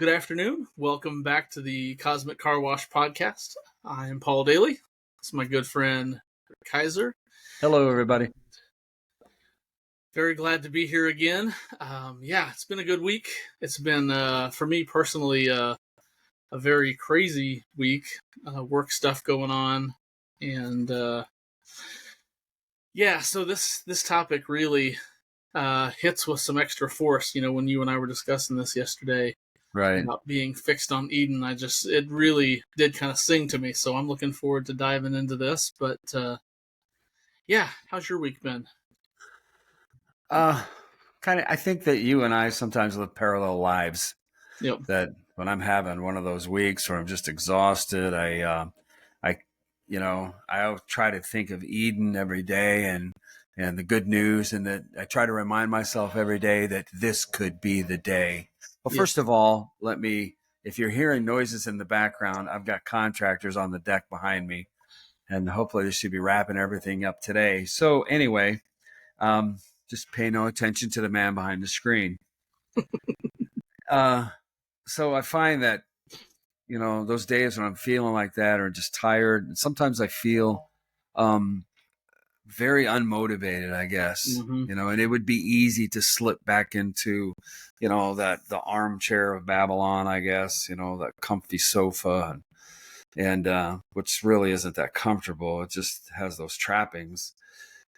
Good afternoon. Welcome back to the Cosmic Car Wash podcast. I am Paul Daly. It's my good friend Kaiser. Hello, everybody. Very glad to be here again. It's been a good week. It's been, for me personally, a very crazy week. Work stuff going on, and so this topic really hits with some extra force. You know, when you and I were discussing this yesterday. Right. About being fixed on Eden, it really did kind of sing to me. So I'm looking forward to diving into this. But how's your week been? I think that you and I sometimes live parallel lives. Yep. That when I'm having one of those weeks where I'm just exhausted, I try to think of Eden every day and the good news, and that I try to remind myself every day that this could be the day. Well, first of all, if you're hearing noises in the background, I've got contractors on the deck behind me, and hopefully they should be wrapping everything up today. So anyway, just pay no attention to the man behind the screen. So I find that, those days when I'm feeling like that or just tired, and sometimes I feel very unmotivated, I guess, and it would be easy to slip back into, the armchair of Babylon, I guess, that comfy sofa and which really isn't that comfortable. It just has those trappings.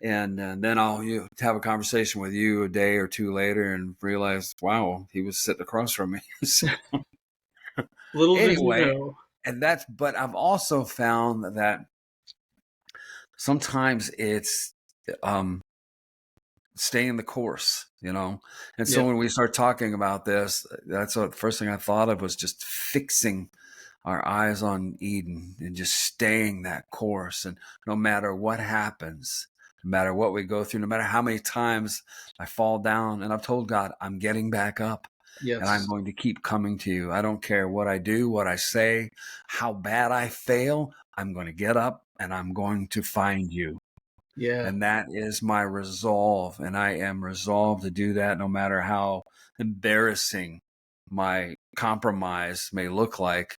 And then I'll have a conversation with you a day or two later and realize, wow, he was sitting across from me. So, little anyway, did you know. But I've also found that sometimes it's staying the course, and so when we start talking about this, that's what the first thing I thought of was just fixing our eyes on Eden and just staying that course. And no matter what happens, no matter what we go through, no matter how many times I fall down, and I've told God, I'm getting back up. Yes. And I'm going to keep coming to you. I don't care what I do, what I say, how bad I fail. I'm going to get up and I'm going to find you. Yeah. And that is my resolve. And I am resolved to do that no matter how embarrassing my compromise may look like.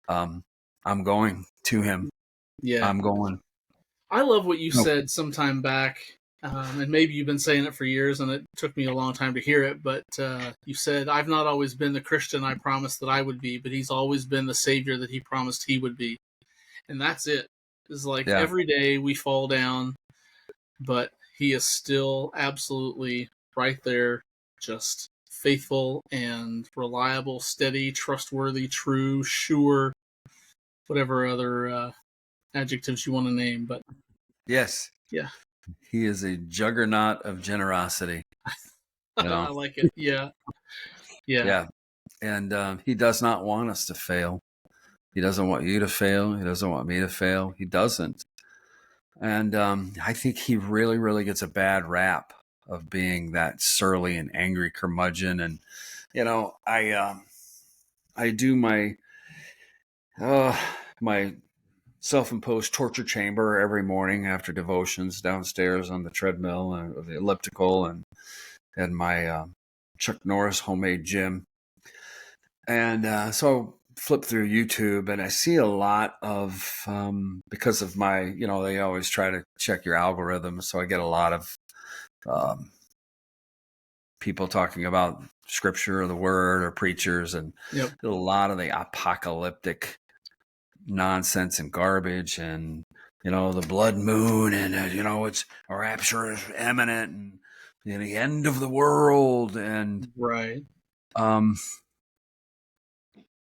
I'm going to him. Yeah. I'm going. I love what you said sometime back. And maybe you've been saying it for years and it took me a long time to hear it, but you said, I've not always been the Christian I promised that I would be, but he's always been the Savior that he promised he would be. And that's it. It's like every day we fall down, but he is still absolutely right there, just faithful and reliable, steady, trustworthy, true, sure, whatever other adjectives you want to name. But yes. Yeah. He is a juggernaut of generosity. I like it. Yeah. And he does not want us to fail. He doesn't want you to fail. He doesn't want me to fail. He doesn't. And I think he really, really gets a bad rap of being that surly and angry curmudgeon. And, I do my self-imposed torture chamber every morning after devotions downstairs on the treadmill or the elliptical and my Chuck Norris homemade gym. And so flip through YouTube and I see a lot of, because of my, they always try to check your algorithm. So I get a lot of people talking about scripture or the word or preachers and a lot of the apocalyptic nonsense and garbage and, the blood moon and, it's a rapture is imminent and the end of the world. And right.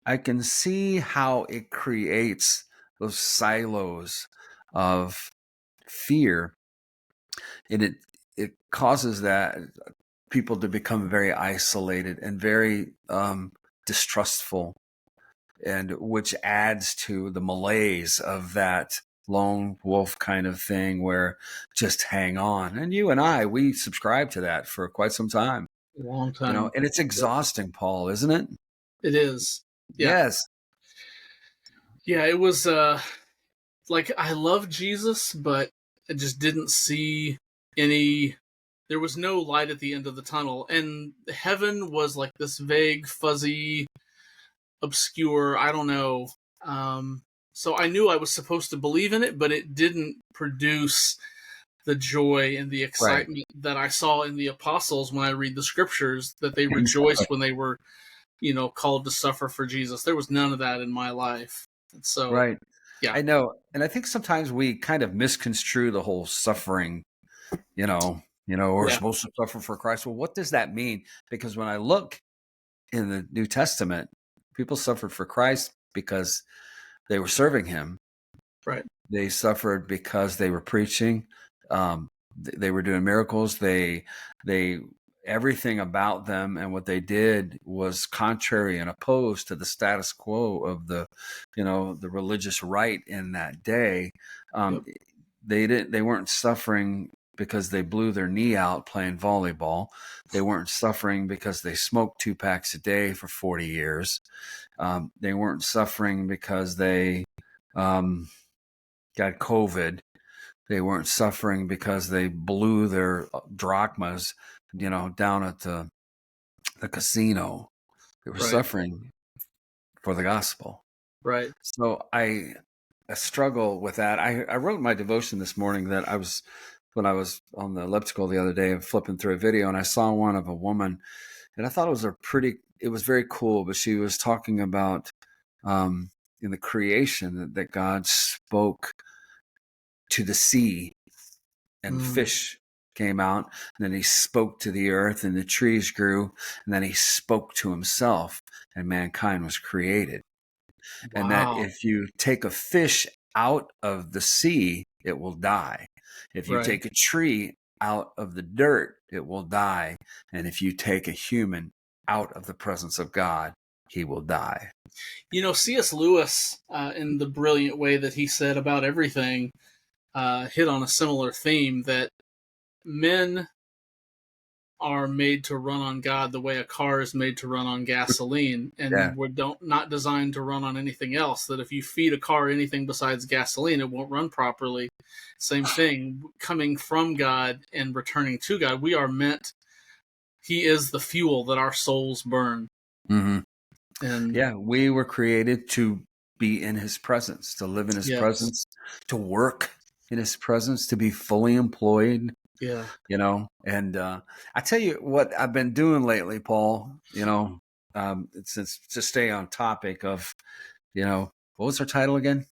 I can see how it creates those silos of fear, and it causes that people to become very isolated and very distrustful, and which adds to the malaise of that lone wolf kind of thing where just hang on. And you and I, we subscribe to that for quite some time. A long time. And it's exhausting, Paul, isn't it? It is. Yeah. Yes. Yeah, it was like I love Jesus, but I just didn't see there was no light at the end of the tunnel. And heaven was like this vague, fuzzy, obscure. I don't know. So I knew I was supposed to believe in it, but it didn't produce the joy and the Right. excitement that I saw in the apostles when I read the scriptures, that they rejoiced when they were, called to suffer for Jesus. There was none of that in my life. And so, Right. yeah, I know. And I think sometimes we kind of misconstrue the whole suffering, we're yeah, supposed to suffer for Christ. Well, what does that mean? Because when I look in the New Testament, people suffered for Christ because they were serving him. right, They suffered because they were preaching. They were doing miracles. They everything about them and what they did was contrary and opposed to the status quo of the religious right in that day. yep, They weren't suffering because they blew their knee out playing volleyball. They weren't suffering because they smoked 2 packs a day for 40 years. They weren't suffering because they got COVID. They weren't suffering because they blew their drachmas, down at the casino. They were right, suffering for the gospel. right. So I struggle with that. I wrote my devotion this morning that when I was on the elliptical the other day and flipping through a video, and I saw one of a woman, and I thought it was very cool, but she was talking about in the creation that God spoke to the sea and Mm, fish came out, and then he spoke to the earth and the trees grew, and then he spoke to himself and mankind was created. And that wow, if you take a fish out of the sea, it will die. If you right. take a tree out of the dirt, it will die. And if you take a human out of the presence of God, he will die. C.S. Lewis, in the brilliant way that he said about everything, hit on a similar theme that men are made to run on God the way a car is made to run on gasoline, Yeah. and we're not designed to run on anything else. That if you feed a car anything besides gasoline, it won't run properly. Same thing, coming from God and returning to God, we are meant. He is the fuel that our souls burn, Mm-hmm. and Yeah. We were created to be in his presence, to live in his yes, presence, to work in his presence, to be fully employed, yeah, and I tell you what I've been doing lately, Paul, since to stay on topic of, what was our title again?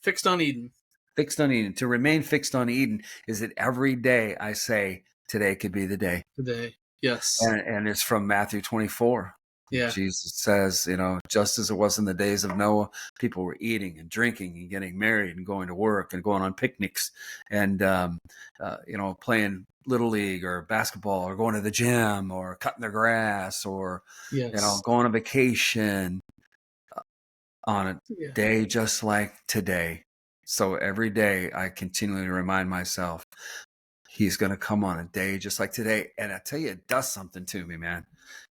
fixed on Eden Fixed on Eden. To remain fixed on Eden is that every day I say, today could be the day. today. Yes, And it's from Matthew 24. yeah, Jesus says, just as it was in the days of Noah, people were eating and drinking and getting married and going to work and going on picnics and, playing little league or basketball or going to the gym or cutting their grass or, yes, going on vacation on a yeah, day just like today. So every day I continually remind myself, he's going to come on a day just like today. And I tell you, it does something to me, man.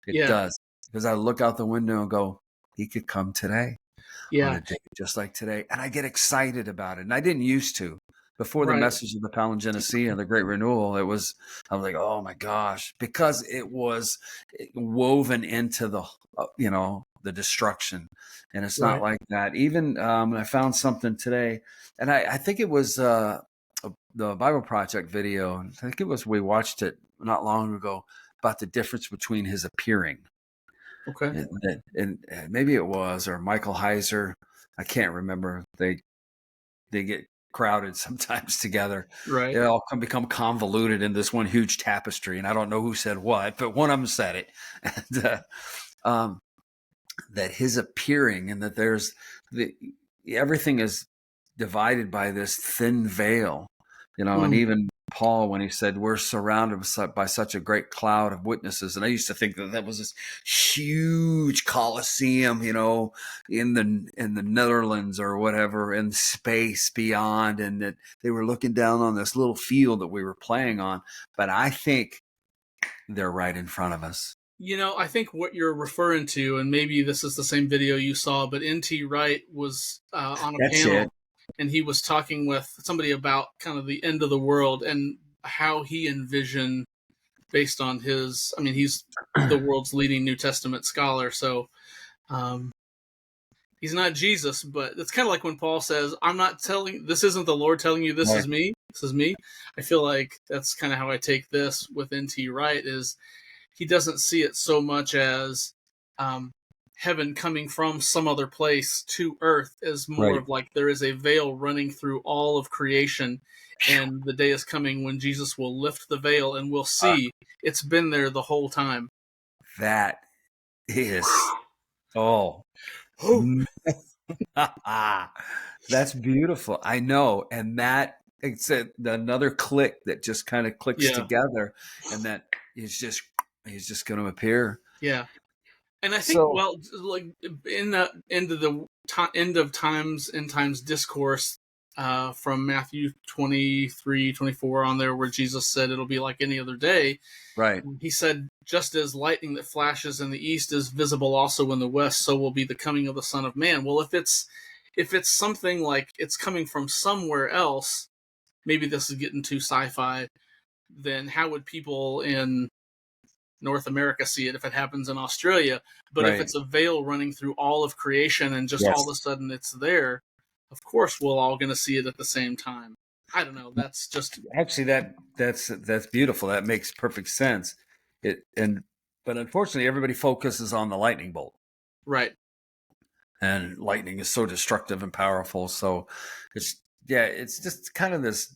It yeah, does. Because I look out the window and go, he could come today on yeah, a day just like today. And I get excited about it. And I didn't used to. Before the right, message of the palingenesia and the great renewal, I was like, oh my gosh, because it was woven into the destruction. And it's not right. like that. Even I found something today, and I think it was the Bible Project video. I think it was, we watched it not long ago about the difference between his appearing. Okay, And maybe it was, or Michael Heiser. I can't remember. They get crowded sometimes together. right. They all become convoluted in this one huge tapestry. And I don't know who said what, but one of them said it. And, that his appearing and that there's everything is divided by this thin veil, and Mm, even Paul, when he said we're surrounded by such a great cloud of witnesses. And I used to think that was this huge Colosseum, in the Netherlands or whatever, in space beyond, and that they were looking down on this little field that we were playing on. But I think they're right in front of us. I think what you're referring to, and maybe this is the same video you saw, but N.T. Wright was on a That's it. panel, and he was talking with somebody about kind of the end of the world and how he envisioned, based on he's the world's leading New Testament scholar. So, um, He's not Jesus, but it's kind of like when Paul says, "I'm not telling. This isn't the Lord telling you this Right. is me. This is me." I feel like that's kind of how I take this with N.T. Wright. Is he doesn't see it so much as um, heaven coming from some other place to earth, as more Right. of like there is a veil running through all of creation, and the day is coming when Jesus will lift the veil, and we'll see it's been there the whole time. That is, oh, that's beautiful. I know. And that, it's another click that just kind of clicks Yeah, together, and that he's just going to appear. yeah. And I think, So, well, like in the end of times, end times discourse from Matthew 23:24 on there, where Jesus said it'll be like any other day. right. He said, just as lightning that flashes in the east is visible also in the west, so will be the coming of the Son of Man. Well, if it's something like it's coming from somewhere else, maybe this is getting too sci-fi, then how would people in North America see it if it happens in Australia? But if Right. it's a veil running through all of creation and just all of Yes. a sudden it's there, of course we're all going to see it at the same time. I don't know. That's just Actually, that's beautiful. That makes perfect sense. But unfortunately, everybody focuses on the lightning bolt, right. and lightning is so destructive and powerful. So it's just kind of this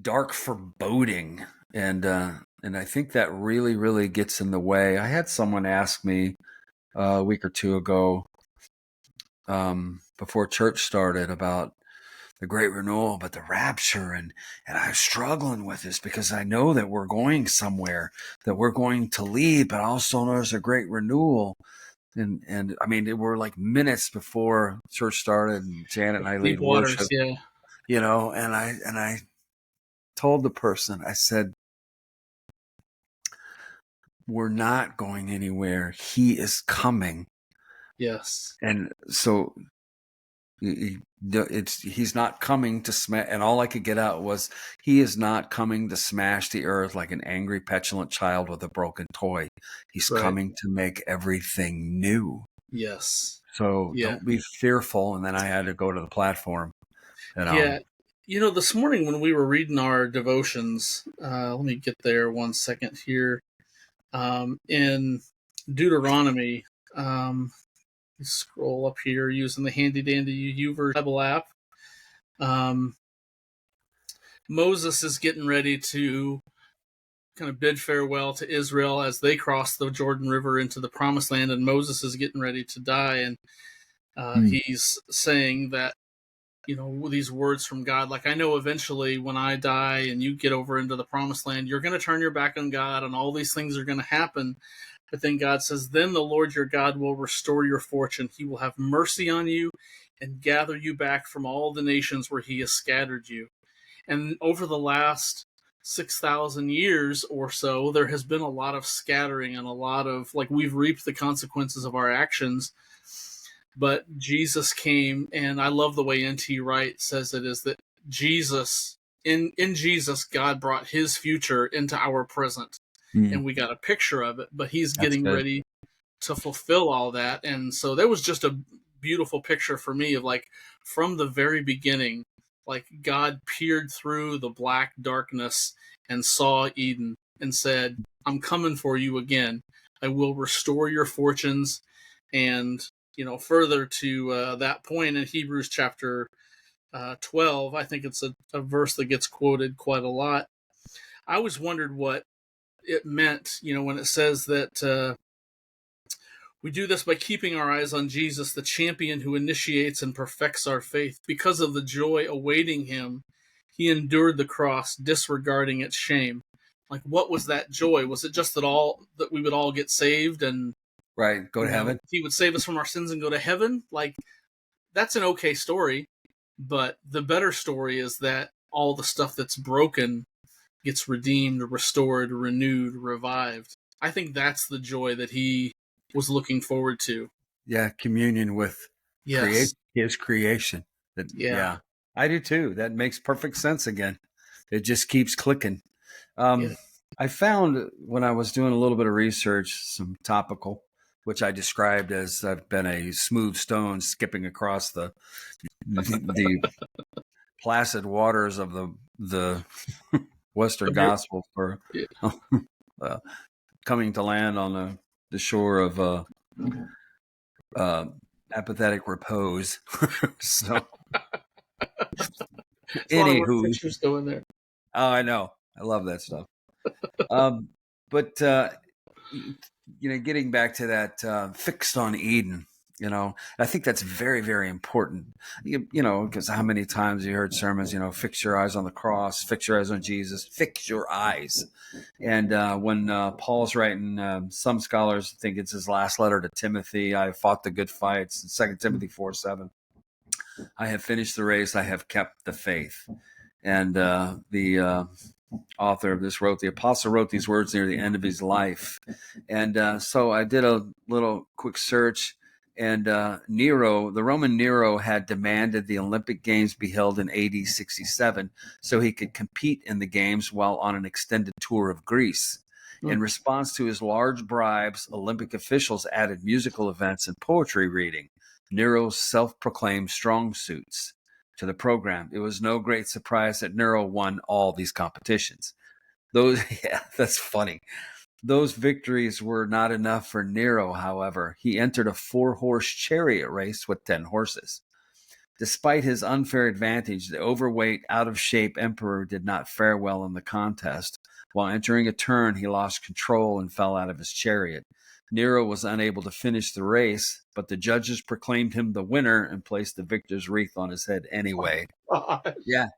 dark foreboding, and I think that really gets in the way. I had someone ask me a week or two ago, before church started, about the great renewal, but the rapture, and I was struggling with this because I know that we're going somewhere, that we're going to leave, but also there's a great renewal. And I mean, we're like minutes before church started, and Janet and I Deep lead waters, worship, yeah. and I told the person, I said, we're not going anywhere. He is coming. Yes. And so he's not coming to smash. And all I could get out was, he is not coming to smash the earth like an angry, petulant child with a broken toy. He's Right. coming to make everything new. Yes. So Yeah. don't be fearful. And then I had to go to the platform. Yeah. You know, this morning when we were reading our devotions, let me get there 1 second here. In Deuteronomy, scroll up here using the handy dandy YouVersion Bible app. Um, Moses is getting ready to kind of bid farewell to Israel as they cross the Jordan River into the Promised Land, and Moses is getting ready to die, and he's saying that, you know, these words from God, like, I know eventually when I die and you get over into the Promised Land, you're going to turn your back on God, and all these things are going to happen. But then God says, then the Lord your God will restore your fortune. He will have mercy on you and gather you back from all the nations where he has scattered you. And over the last 6,000 years or so, there has been a lot of scattering and a lot of, like, we've reaped the consequences of our actions. But Jesus came, and I love the way N.T. Wright says it, is that Jesus, in Jesus, God brought his future into our present. And we got a picture of it, but he's That's getting good. ready to fulfill all that. And so there was just a beautiful picture for me of, like, from the very beginning, like, God peered through the black darkness and saw Eden and said, I'm coming for you again. I will restore your fortunes. And, you know, further to that point in Hebrews chapter 12, I think it's a verse that gets quoted quite a lot. I always wondered what it meant, you know, when it says that we do this by keeping our eyes on Jesus, the champion who initiates and perfects our faith. Because of the joy awaiting him, he endured the cross, disregarding its shame. Like, what was that joy? Was it just that we would all get saved and, Right. Go you to know, heaven. he would save us from our sins and go to heaven? Like, that's an okay story, but the better story is that all the stuff that's broken gets redeemed, restored, renewed, revived. I think that's the joy that he was looking forward to. Yeah. Communion with Yes. his creation. Yeah. Yeah. I do too. That makes perfect sense again. It just keeps clicking. Yeah. I found when I was doing a little bit of research, some topical, which I described as I've been a smooth stone skipping across the placid waters of the Western Gospel for uh, coming to land on the shore of apathetic repose. So, There's a lot of word anywho, pictures going there. oh, I know, I love that stuff. But getting back to that fixed on Eden, I think that's very, very important. Because how many times you heard sermons, fix your eyes on the cross, fix your eyes on Jesus, fix your eyes. And when Paul's writing, some scholars think it's his last letter to Timothy. I fought the good fights. 2 Timothy 4:7. I have finished the race. I have kept the faith. And the author of this the apostle wrote these words near the end of his life. And so I did a little quick search. And Nero, the Roman Nero, had demanded the Olympic Games be held in AD 67 so he could compete in the games while on an extended tour of Greece. In response to his large bribes, Olympic officials added musical events and poetry reading, Nero's self-proclaimed strong suits, to the program. It was no great surprise that Nero won all these competitions. That's funny. Those victories were not enough for Nero, however. He entered a 4-horse chariot race with 10 horses. Despite his unfair advantage, the overweight, out-of-shape emperor did not fare well in the contest. While entering a turn, he lost control and fell out of his chariot. Nero was unable to finish the race, but the judges proclaimed him the winner and placed the victor's wreath on his head anyway. Yeah.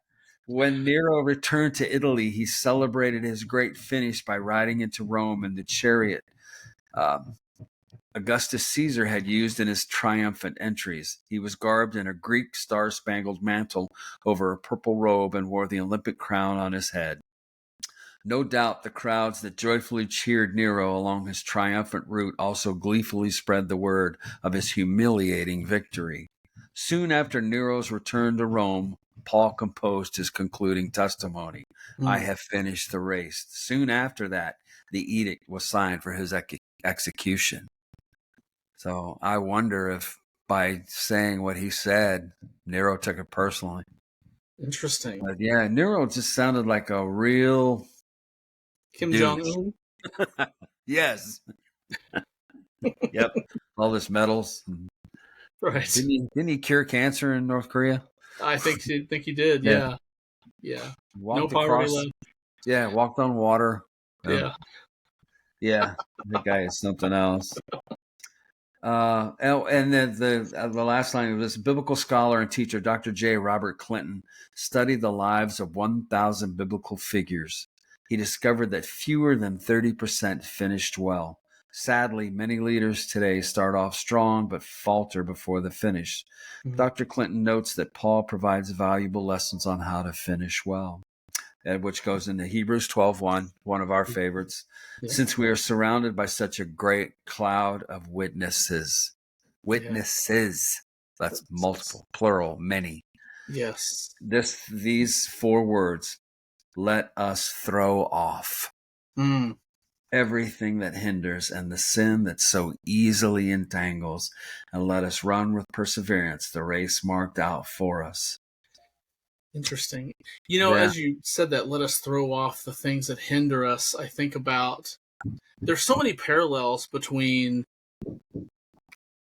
When Nero returned to Italy, he celebrated his great finish by riding into Rome in the chariot Augustus Caesar had used in his triumphant entries. He was garbed in a Greek star-spangled mantle over a purple robe and wore the Olympic crown on his head. No doubt the crowds that joyfully cheered Nero along his triumphant route also gleefully spread the word of his humiliating victory. Soon after Nero's return to Rome, Paul composed his concluding testimony. I have finished the race. Soon after that, the edict was signed for his execution. So I wonder if by saying what he said, Nero took it personally. Interesting. But yeah, Nero just sounded like a real Kim Jong-un? Yes. Yep. All this metals. Right. Didn't he cure cancer in North Korea? I think he did. Yeah. Walked no poverty across. left. Yeah, walked on water. Yeah. The guy is something else. And then the last line of this biblical scholar and teacher, Dr. J. Robert Clinton, studied the lives of 1,000 biblical figures. He discovered that fewer than 30% finished well. Sadly, many leaders today start off strong but falter before the finish. Dr. Clinton notes that Paul provides valuable lessons on how to finish well, which goes into Hebrews 12:1, one of our favorites. Yeah. Since we are surrounded by such a great cloud of witnesses. That's multiple, plural, many. Yes. These 4 words, let us throw off everything that hinders and the sin that so easily entangles, and let us run with perseverance the race marked out for us. Interesting. As you said that, let us throw off the things that hinder us, I think about there's so many parallels between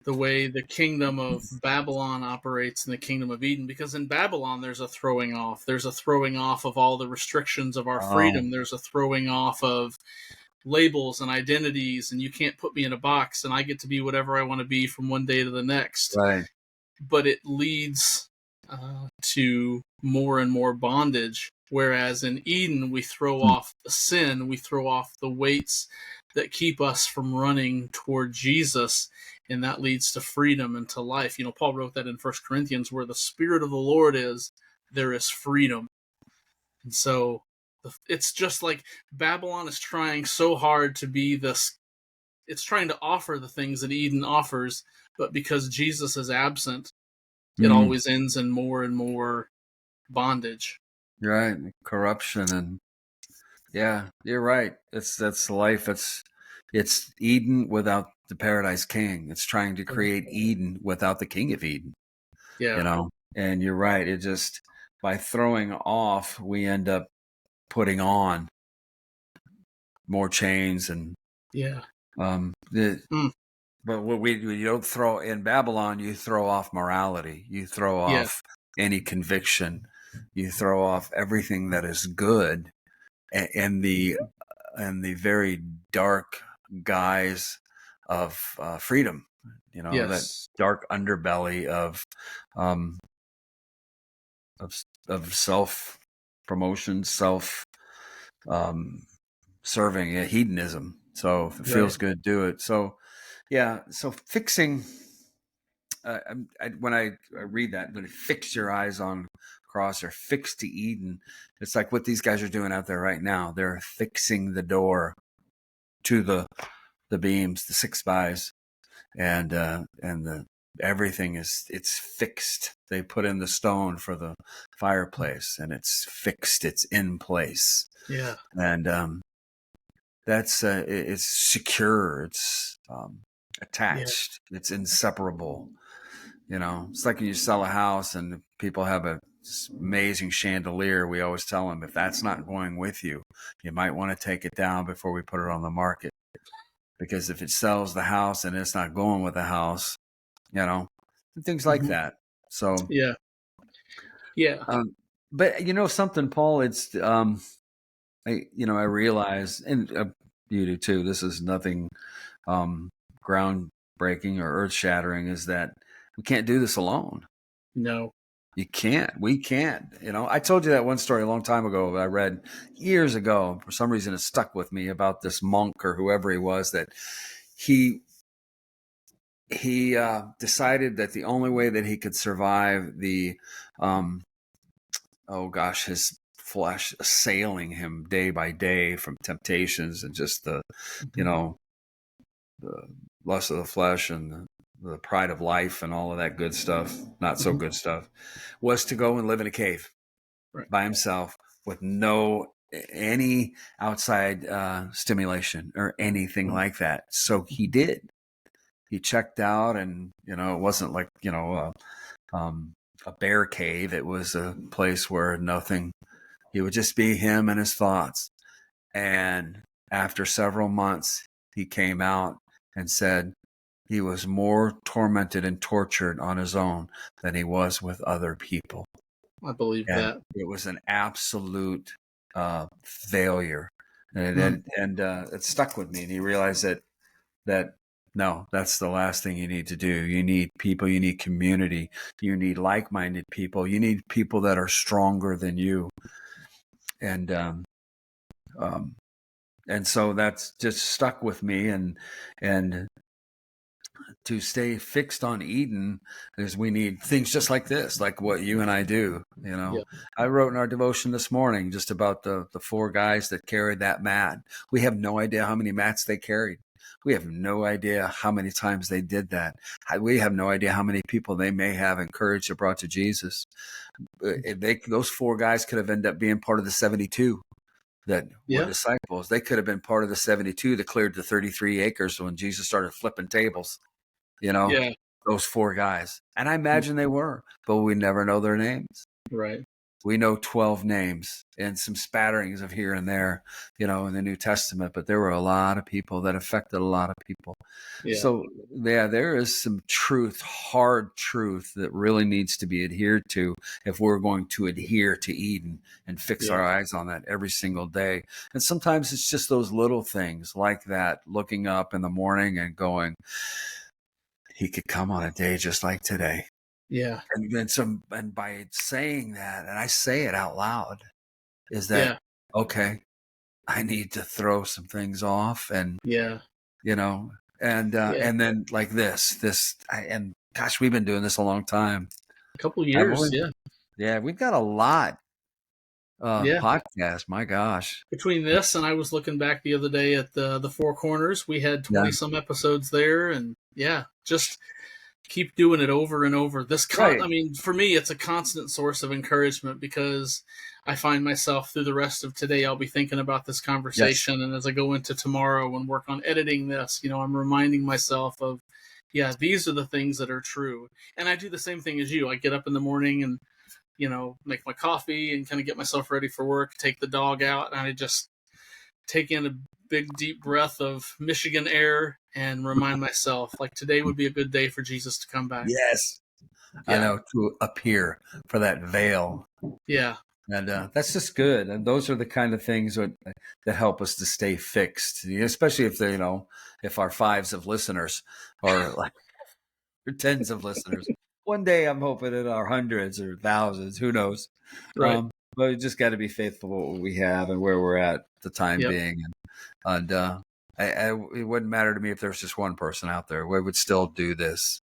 the way the kingdom of Babylon operates and the kingdom of Eden, because in Babylon there's a throwing off. There's a throwing off of all the restrictions of our freedom. There's a throwing off of labels and identities, and you can't put me in a box and I get to be whatever I want to be from one day to the next. Right. But it leads to more and more bondage. Whereas in Eden, we throw off the sin, we throw off the weights that keep us from running toward Jesus, and that leads to freedom and to life. Paul wrote that in 1 Corinthians, where the Spirit of the Lord is, there is freedom. And so it's just like Babylon is trying so hard to be this, it's trying to offer the things that Eden offers, but because Jesus is absent, it always ends in more and more bondage. Right. Corruption. And yeah, you're right. That's life. It's, It's Eden without the Paradise King. It's trying to create Eden without the King of Eden. Yeah. You know, and you're right. It just, by throwing off, we end up putting on more chains and Yeah. But what you don't throw in Babylon, you throw off morality, you throw Yeah. off any conviction, you throw off everything that is good, and the very dark guise of freedom. You know, that Yes. dark underbelly um, of self promotion, self serving, hedonism. So if it feels good, do it. So yeah, so fixing. When I read that, when fix your eyes on cross or fix to Eden, it's like what these guys are doing out there right now. They're fixing the door to the beams, the 6 spies, and the everything it's fixed. They put in the stone for the fireplace, and it's fixed. It's in place. Yeah. And that's it's secure. It's attached. Yeah. It's inseparable. You know, it's like when you sell a house and people have a amazing chandelier. We always tell them, if that's not going with you, you might want to take it down before we put it on the market. Because if it sells the house and it's not going with the house, you know, things like that. So, yeah. But you know something, Paul, it's, I realize, and you do too, this is nothing groundbreaking or earth shattering, is that we can't do this alone. No. You can't. We can't. You know, I told you that one story a long time ago that I read years ago. For some reason, it stuck with me about this monk or whoever he was, that he decided that the only way that he could survive the, his flesh assailing him day by day from temptations and just the lust of the flesh and the pride of life and all of that good stuff, not so good stuff, was to go and live in a cave by himself with any outside stimulation or anything like that. So he did. He checked out, and it wasn't like a bear cave. It was a place where nothing. It would just be him and his thoughts. And after several months, he came out and said he was more tormented and tortured on his own than he was with other people. I believe that. It was an absolute failure. And it stuck with me. And he realized that no, that's the last thing you need to do. You need people, you need community, you need like-minded people, you need people that are stronger than you. And so that's just stuck with me. And to stay fixed on Eden is we need things just like this, like what you and I do. I wrote in our devotion this morning just about the 4 guys that carried that mat. We have no idea how many mats they carried. We have no idea how many times they did that. We have no idea how many people they may have encouraged or brought to Jesus. Those 4 guys could have ended up being part of the 72 that were disciples. They could have been part of the 72 that cleared the 33 acres when Jesus started flipping tables. Those 4 guys. And I imagine they were, but we never know their names. Right. We know 12 names and some spatterings of here and there, in the New Testament, but there were a lot of people that affected a lot of people. Yeah. So there is some truth, hard truth that really needs to be adhered to if we're going to adhere to Eden and fix our eyes on that every single day. And sometimes it's just those little things like that, looking up in the morning and going, he could come on a day just like today. Yeah. And by saying that, and I say it out loud, is that, okay, I need to throw some things off and, and then like and gosh, we've been doing this a long time. A couple years. Yeah. We've got a lot of podcasts. My gosh. Between this and I was looking back the other day at the 4 Corners, we had 20 some episodes there. And just keep doing it over and over. Right. I mean, for me, it's a constant source of encouragement because I find myself through the rest of today, I'll be thinking about this Yes. conversation. And as I go into tomorrow and work on editing this, I'm reminding myself of, yeah, these are the things that are true. And I do the same thing as you. I get up in the morning and, make my coffee and kind of get myself ready for work, take the dog out, and I just take in a big deep breath of Michigan air and remind myself like today would be a good day for Jesus to come back. Yes. I Yeah. know, to appear for that veil. Yeah. And that's just good. And those are the kind of things that help us to stay fixed, especially if if our fives of listeners or like or tens of listeners. One day I'm hoping it are hundreds or thousands, who knows? Right. But we just got to be faithful to what we have and where we're at the time Yep. being. And it wouldn't matter to me if there's just one person out there. We would still do this.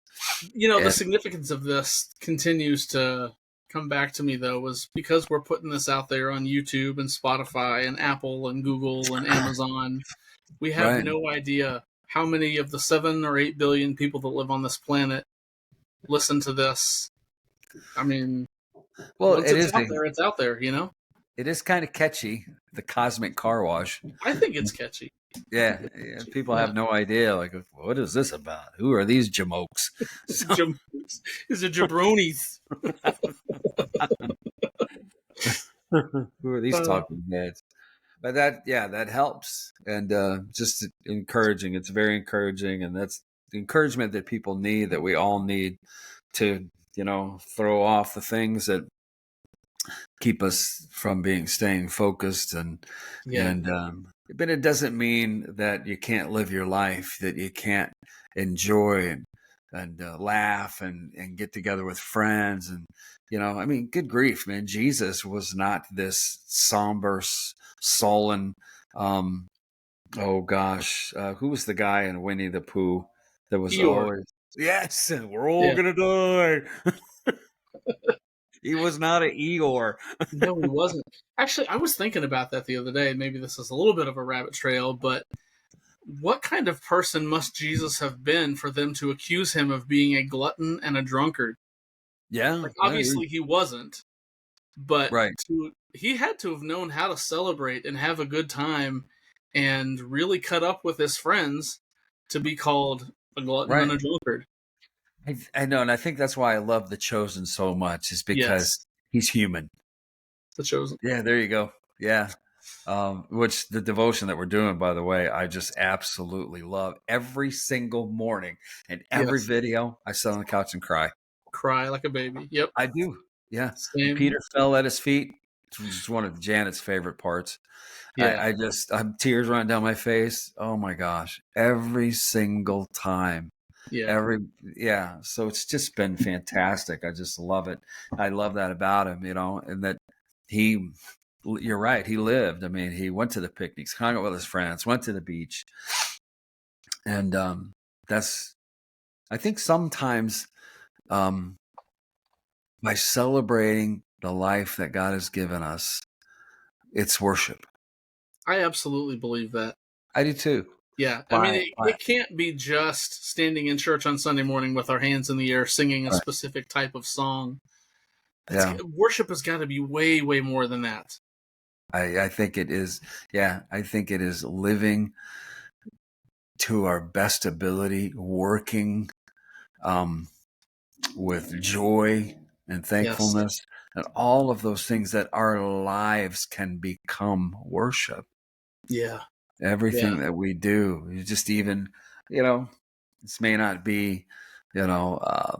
The And significance of this continues to come back to me though, was because we're putting this out there on YouTube and Spotify and Apple and Google and Amazon. We have right. no idea how many of the 7 or 8 billion people that live on this planet listen to this. I mean, Well, once it's out there, it's out there, it is kind of catchy, the cosmic car wash. I think it's catchy. Yeah, people Yeah. have no idea. Like, what is this about? Who are these jamokes? So, Is it jabronis? who are these talking heads? But that helps, and just encouraging. It's very encouraging, and that's the encouragement that people need, that we all need to, throw off the things that keep us from staying focused Yeah. but it doesn't mean that you can't live your life, that you can't enjoy and laugh and get together with friends. And I mean, good grief, man, Jesus was not this somber, sullen, oh gosh, who was the guy in Winnie the Pooh that was Eeyore. always, yes, we're all Yeah. gonna die. He was not an Eeyore. No, he wasn't. Actually, I was thinking about that the other day. Maybe this is a little bit of a rabbit trail, but what kind of person must Jesus have been for them to accuse him of being a glutton and a drunkard? Yeah, Like, obviously he wasn't, but right. he had to have known how to celebrate and have a good time and really cut up with his friends to be called a glutton and Right. a drunkard. I know, and I think that's why I love The Chosen so much, is because Yes, he's human. The Chosen. Yeah, there you go. Yeah. Which the devotion that we're doing, by the way, I just absolutely love. Every single morning and every Yes, video, I sit on the couch and cry. cry like a baby. Yep, I do. Yeah. When same. Peter fell at his feet, it's just one of Janet's favorite parts. Yeah, I'm tears running down my face. Oh my gosh. Every single time. yeah, So it's just been fantastic. I just love it. I love that about him, and that you're right, he lived. I mean, he went to the picnics, hung out with his friends, went to the beach. And that's, I think sometimes by celebrating the life that God has given us, it's worship. I absolutely believe that. I do too. Yeah, I mean, it can't be just standing in church on Sunday morning with our hands in the air singing a Right. specific type of song. Yeah. Worship has got to be way, way more than that. I think it is. Yeah, I think it is living to our best ability, working with joy and Yes. thankfulness, and all of those things, that our lives can become worship. Yeah. Everything Yeah. that we do, you just even, this may not be, a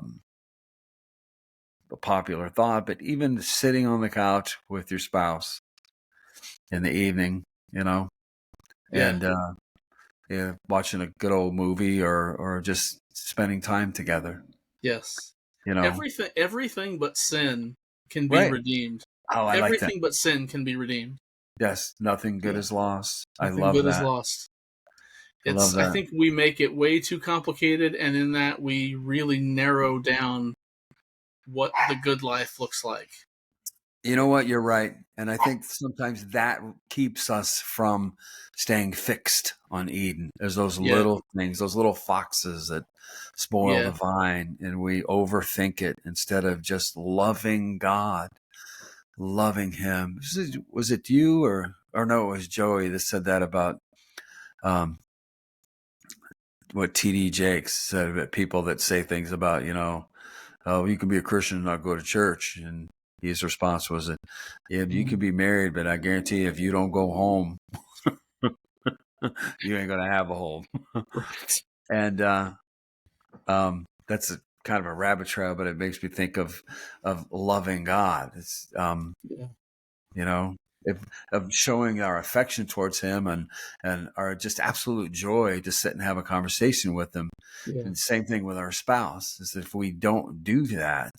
popular thought, but even sitting on the couch with your spouse in the evening, Yeah. and watching a good old movie, or just spending time together. Yes. You know, Everything but sin can be right? redeemed. Oh, I like that. Everything but sin can be redeemed. Yes, nothing good Yeah. is lost. I Nothing love good is that. lost. I love I that. think we make it way too complicated, and in that we really narrow down what the good life looks like. You know what? You're right, And I think sometimes that keeps us from staying fixed on Eden. There's those Yeah. little things, those little foxes that spoil the Yeah. vine, and we overthink it instead of just loving God, loving Him. Was it you or no? It was Joey that said that about um, what T.D. Jakes said about people that say things about, oh, you can be a Christian and not go to church. And his response was that, yeah, you can be married, but I guarantee you, if you don't go home, you ain't going to have a home. Right. And that's kind of a rabbit trail, but it makes me think of loving God. It's, Yeah. you know, if, of showing our affection towards Him and our just absolute joy to sit and have a conversation with Him. Yeah. And same thing with our spouse is that if we don't do that,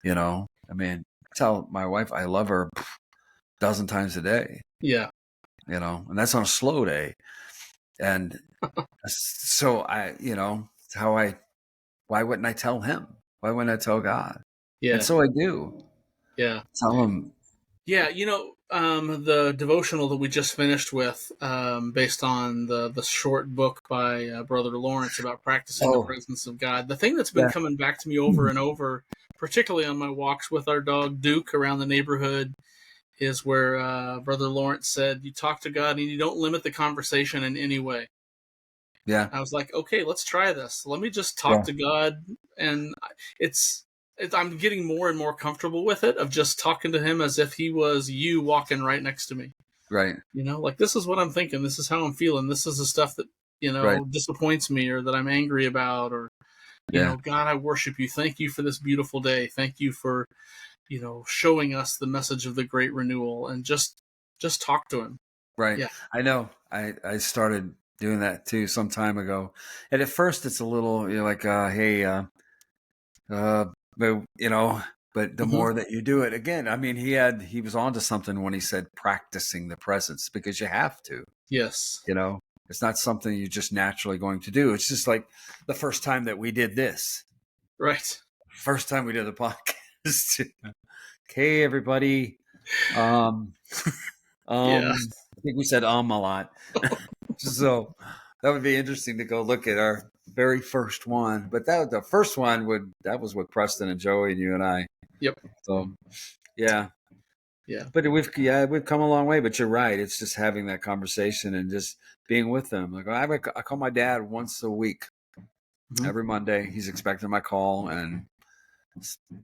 I mean, I tell my wife I love her a dozen times a day, Yeah. and that's on a slow day. And so why wouldn't I tell him? Why wouldn't I tell God? And Yeah. so I do Yeah. tell him. Yeah, the devotional that we just finished with, based on the short book by Brother Lawrence about practicing the Oh, presence of God. The thing that's been yeah, coming back to me over and over, particularly on my walks with our dog Duke around the neighborhood, is where Brother Lawrence said, "You talk to God and you don't limit the conversation in any way." yeah, I was like, "Okay, let's try this. Let me just talk yeah, to God," and it's I'm getting more and more comfortable with it, of just talking to Him as if He was you walking right next to me. right, Like, this is what I'm thinking, this is how I'm feeling, this is the stuff that right, disappoints me or that I'm angry about, or yeah, God, I worship you, thank you for this beautiful day, thank you for showing us the message of the great renewal, and just talk to Him. right. Yeah. I know. I started doing that too some time ago, and at first it's a little, like, hey, Uh, but but the Hmm. more that you do it, again, I mean, he was onto something when he said practicing the presence, because you have to, Yes. you know, it's not something you're just naturally going to do. It's just like the first time that we did this, Right. first time we did the podcast. Okay, everybody. Um, Yeah. I think we said a lot. So that would be interesting to go look at our very first one. But the first one that was with Preston and Joey and you and I. Yep. So yeah. Yeah. But we've come a long way. But you're right. It's just having that conversation and just being with them. Like I call my dad once a week, Hmm. every Monday. He's expecting my call, and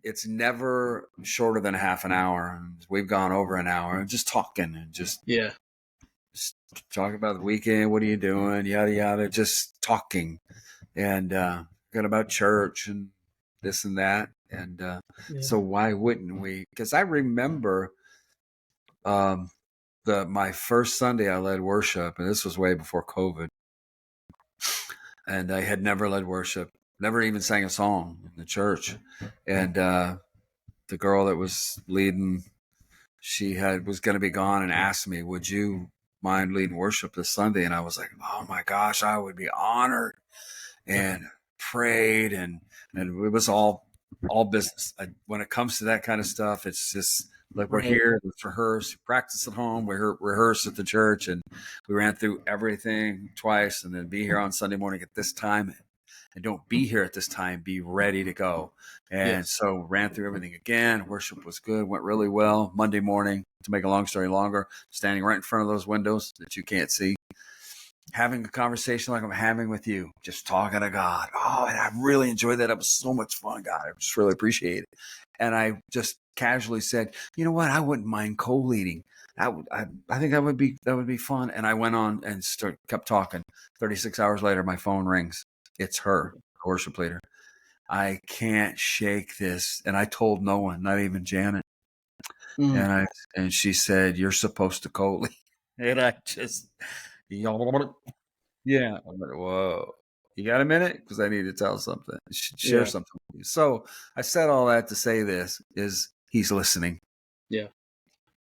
it's never shorter than half an hour. We've gone over an hour, and just talking and Yeah. just talking about the weekend. What are you doing? Yada yada. Just talking and got about church and this and that. And Yeah. so why wouldn't we? Because I remember um, my first Sunday I led worship, and this was way before COVID, and I had never led worship, never even sang a song in the church, and the girl that was leading, was going to be gone, and asked me, "Would you mind leading worship this Sunday?" And I was like, "Oh my gosh, I would be honored." And prayed, and it was all business. When it comes to that kind of stuff, it's just like, we're Right. here, let's rehearse, practice at home, we rehearse at the church, and we ran through everything twice, and then be here on Sunday morning at this time, and don't be here at this time, be ready to go. And Yes. so ran through everything again. Worship was good, went really well. Monday morning, to make a long story longer, standing right in front of those windows that you can't see, having a conversation like I'm having with you, just talking to God. Oh, and I really enjoyed that. It was so much fun, God. I just really appreciate it. And I just casually said, you know what? I wouldn't mind co-leading. I think that would be fun. And I went on and kept talking. 36 hours later, my phone rings. It's her, worship leader. I can't shake this. And I told no one, not even Janet. Mm. And she said, you're supposed to co-lead. And I just, yeah. I'm like, whoa. You got a minute? Because I need to tell something, share Yeah. something with you. So I said all that to say this is he's listening. Yeah.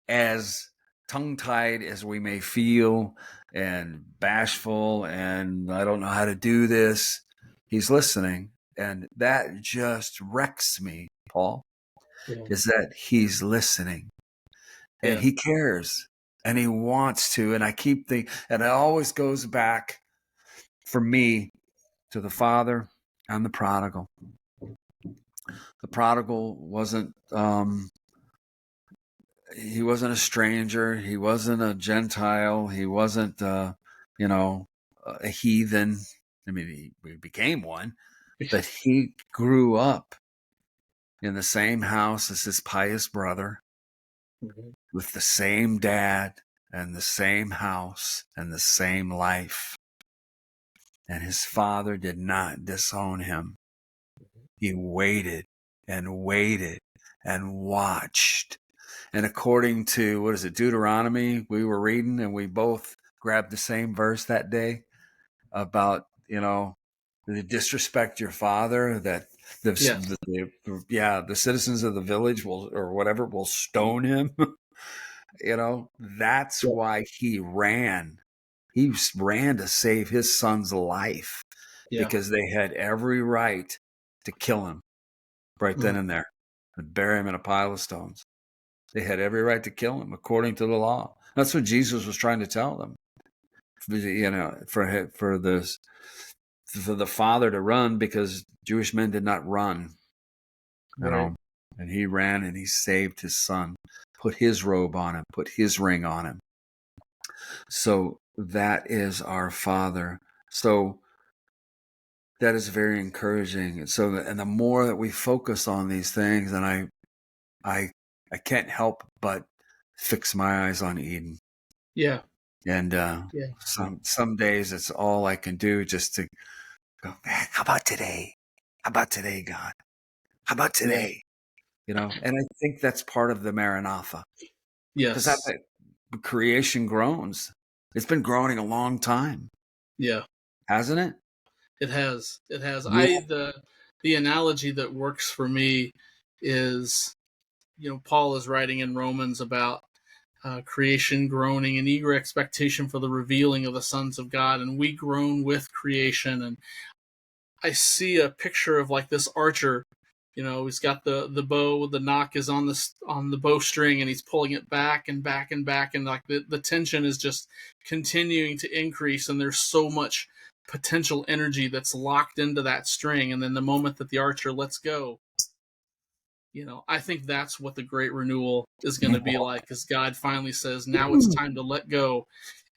As tongue-tied as we may feel and bashful and I don't know how to do this, he's listening. And that just wrecks me, Paul, Yeah. is that he's listening. and Yeah. he cares and he wants to. And I keep thinking, and it always goes back for me to the father and the prodigal. The prodigal wasn't, he wasn't a stranger. He wasn't a Gentile. He wasn't, a heathen. I mean, he became one, but he grew up in the same house as his pious brother, Mhm. with the same dad and the same house and the same life. And his father did not disown him. He waited and waited and watched. And according to, what is it, Deuteronomy, we were reading and we both grabbed the same verse that day about, the disrespect your father, that Yes. the citizens of the village will stone him. That's Yeah. why he ran. He ran to save his son's life, Yeah. because they had every right to kill him right then Mhm. and there and bury him in a pile of stones. They had every right to kill him according to the law. That's what Jesus was trying to tell them. For the father to run, because Jewish men did not run, Right. and he ran and he saved his son, put his robe on him, put his ring on him. So that is our Father. So that is very encouraging. And the more that we focus on these things, and I can't help but fix my eyes on Eden. Yeah. And Yeah. some days it's all I can do, just to go, man, how about today? How about today, God? How about Yeah. today? And I think that's part of the Maranatha, because that Yes. creation groans. It's been growing a long time, Yeah. hasn't it? It has. It has. Yeah. The analogy that works for me is, Paul is writing in Romans about creation groaning in eager expectation for the revealing of the sons of God, and we groan with creation. And I see a picture of like this archer. He's got the bow. The nock is on the bowstring, and he's pulling it back and back and back, and like the tension is just continuing to increase, and there's so much potential energy that's locked into that string. And then the moment that the archer lets go, I think that's what the great renewal is going to be like, as God finally says, now it's time to let go,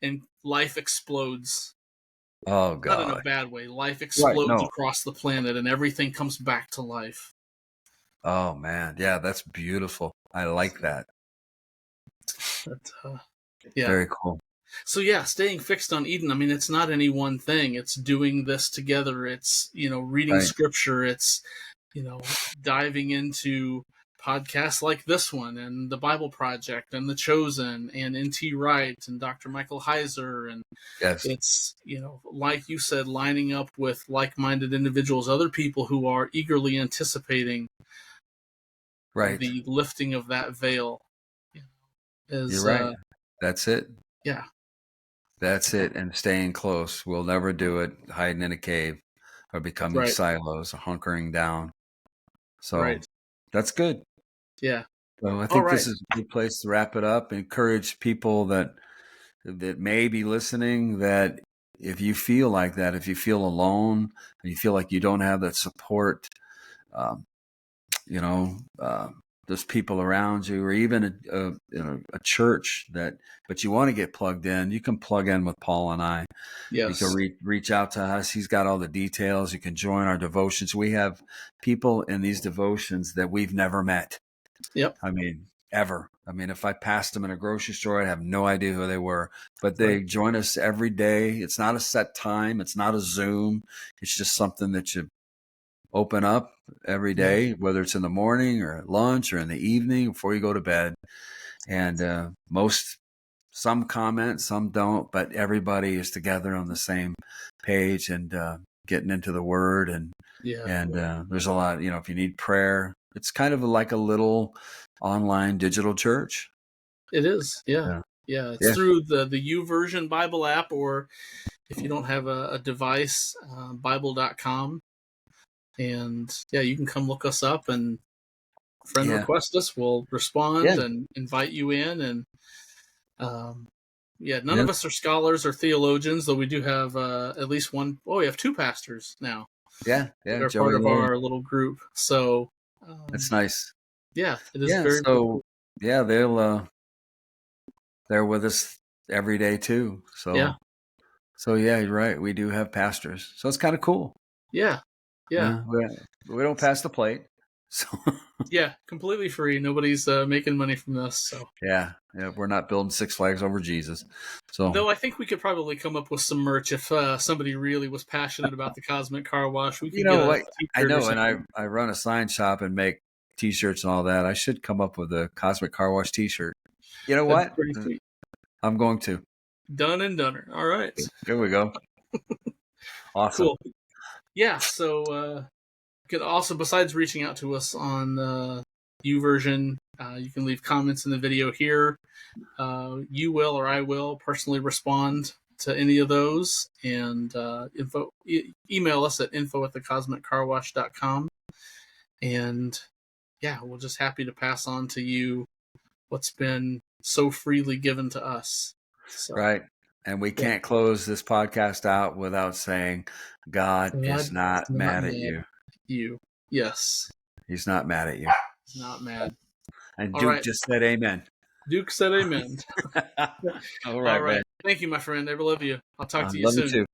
and life explodes. Oh Not in a God. bad way. Life Right. explodes No. across the planet, and everything comes back to life. Oh man. Yeah, that's beautiful. I like So, that. but, yeah. Very cool. So yeah, staying fixed on Eden. I mean, it's not any one thing. It's doing this together. It's reading Right. scripture. It's diving into podcasts like this one, and the Bible Project, and the Chosen, and N.T. Wright, and Dr. Michael Heiser, and Yes. it's like you said, lining up with like-minded individuals, other people who are eagerly anticipating Right. the lifting of that veil. You're Is right. That's it. Yeah. That's it. And staying close. We'll never do it hiding in a cave or becoming Right. silos or hunkering down. So Right. that's good. Yeah. So I All think right. this is a good place to wrap it up. Encourage people that may be listening, that if you feel like that, if you feel alone and you feel like you don't have that support, um, you know, uh, there's people around you, or even a church but you want to get plugged in, you can plug in with Paul and I. You can Yes. reach out to us. He's got all the details. You can join our devotions. We have people in these devotions that we've never met. Yep. I mean, ever. I mean, if I passed them in a grocery store, I'd have no idea who they were. But Right. they join us every day. It's not a set time. It's not a Zoom. It's just something that you open up every Yeah. day, whether it's in the morning or at lunch or in the evening before you go to bed. And some comment, some don't, but everybody is together on the same page and getting into the Word. And Yeah. there's a lot, if you need prayer, it's kind of like a little online digital church. It is. Yeah. Yeah. Yeah. It's Yeah. through the YouVersion Bible app, or if you don't have a device, Bible.com. And yeah, you can come look us up, and friend Yeah. request us, we'll respond Yeah. and invite you in. And none Yeah. of us are scholars or theologians, though we do have at least one. Oh, we have two pastors now Yeah. that Yeah. are part Joey of and Lori. our little group. So, That's nice. yeah, it is Yeah. very, very So cool. yeah, they're with us every day too. Yeah, So yeah, you're right. We do have pastors. So it's kind of cool. yeah, yeah, Yeah. We don't pass the plate. So yeah. Completely free. Nobody's making money from this. So, yeah. Yeah. We're not building Six Flags over Jesus. So though I think we could probably come up with some merch if somebody really was passionate about the Cosmic Car Wash. We you could get know a what? I T-shirt or know, and something. I run a sign shop and make T-shirts and all that. I should come up with a Cosmic Car Wash T-shirt. You know That'd be what? pretty sweet. I'm going to. Done and doner. All right. Here we go. Awesome. Cool. Yeah. So, could also, besides reaching out to us on YouVersion, you can leave comments in the video here. You will, or I will personally respond to any of those, and email us at info@thecosmiccarwash.com. And yeah, we're just happy to pass on to you what's been so freely given to us. So, Right. And we yeah, can't close this podcast out without saying God God is is not not mad at mad you. at you. Yes, He's not mad at you. he's not mad. And All Duke right. just said amen. Duke said amen. All All right, right. man. Thank you, my friend. I love you. I'll talk to you Love you soon. too.